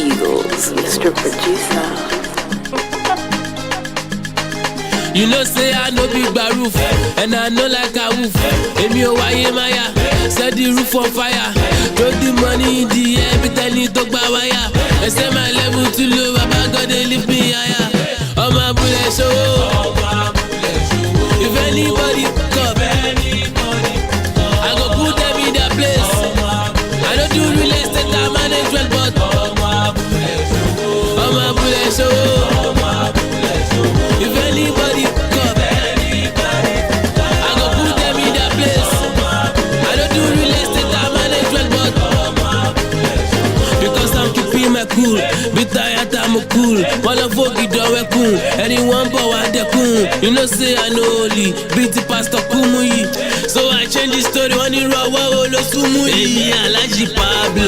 Eagles, Mr. Producer. You know say I know big roof, and I know like a woof. Emi o waye maya, set the roof on fire. Throw the money in the air, every time you talk about wire. I say my level too low, Baba God they lift me higher. All my bullets show, if anybody come, I go put them in their place. I don't do real estate, I manage well, but all my bullets show. If anybody come, I go put them in their place. I don't do real estate, I manage well, but because I'm keeping my cool. Be tired, I'm cool. Wanna forget the cool. Anyone but what they cool. You know say I know only. Beat the pastor Kumuyi. So I change the story when you raw wolo sumuyi. Emi Alaji Pablo,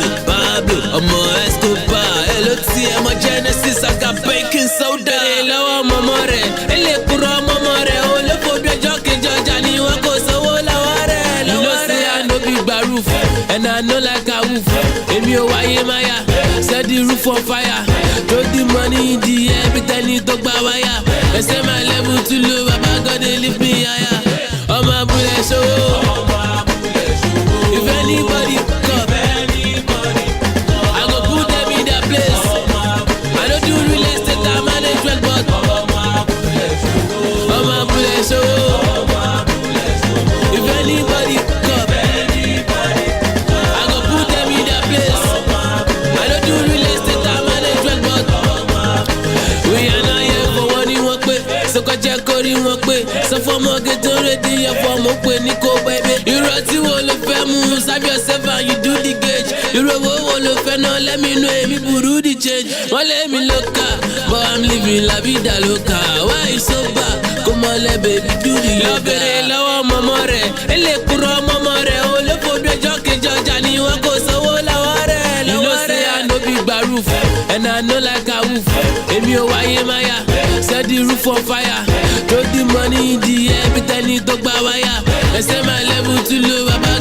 Omo Escobar. Hello T, I'm a Genesis. I got baking soda. Hello, Momore. Ele kuro Momore. Ole phobia jockey Georgia ni wako so wola ware. You know say I know big roof, and I know like a woof. Emi o waye maya, set the roof on fire. Throw the money in the air, every time you talk about wire. I say my level too low, Baba God they lift me higher. All my bullets show. If anybody come, I go put them in their place. I don't do real estate, I manage well, but all my bullets show. If anybody come, I go put them in their place. I don't do real estate, I manage well, but we are not here for one in one way. So go check in one way. So for more get ready, for more Nico baby. You write you all the famous, have yourself and you do the gauge. You roll all the feno, let me know me buru the change. Well, let me look up, but I'm living la vida loca. Why you so bad? Come on, let baby do the yoga. Low mamore, ele kuro mamore, all the phobia jockey Georgia ni wako so wola ware. You know say I know big roof, and I know like a woof. Emi o waye maya, set the roof on fire. Throw the money in the air, every time you talk about wire. I say my level too low, Baba